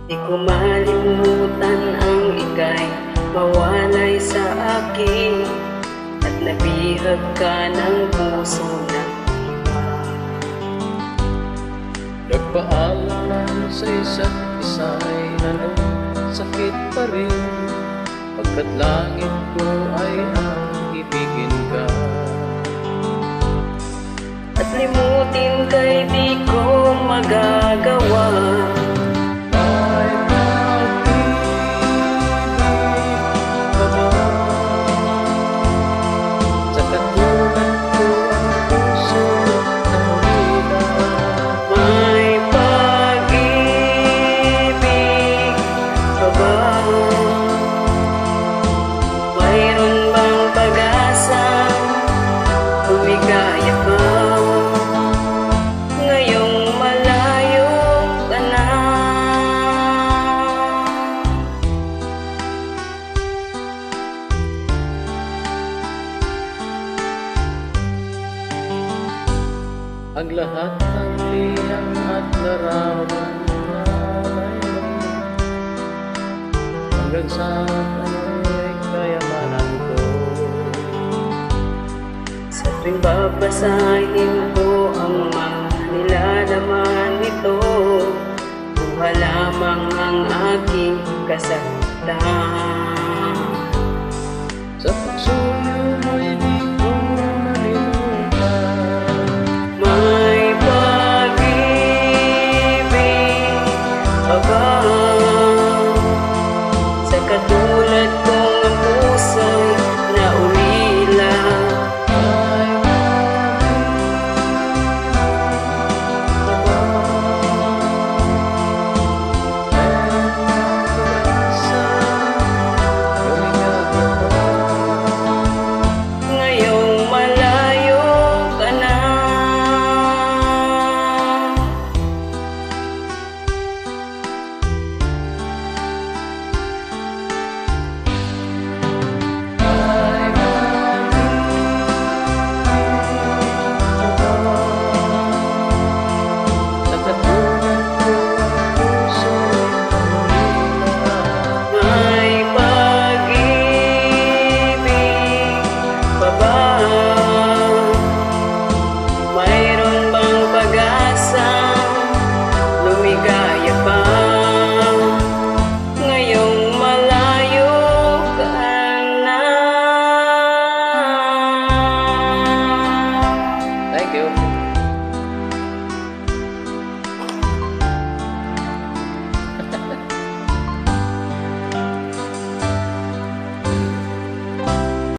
Di ko malimutan ang ika'y mawalay sa akin, at nabihag ka ng puso ng iba. Nagpaalam sa isa't isa'y anong sakit pa rin, pagkat langit ko ay ang ibigin ka. At limutin ka'y di ko magagawa. May pag-ibig ka ba? Sa katulad ko ang puso na humila. May pag-ibig ka ba? Mayroon bang pag-asa? Lumigaya ka ngayong malayo ka na. Ang lahat ng liham at larawan na mayroon, hanggang sa kanya'y kayamanan ko. Sa tuwing babasahin ko ang mga nilalaman nito, buha lamang ang aking kasaktan. Sa puso mo'y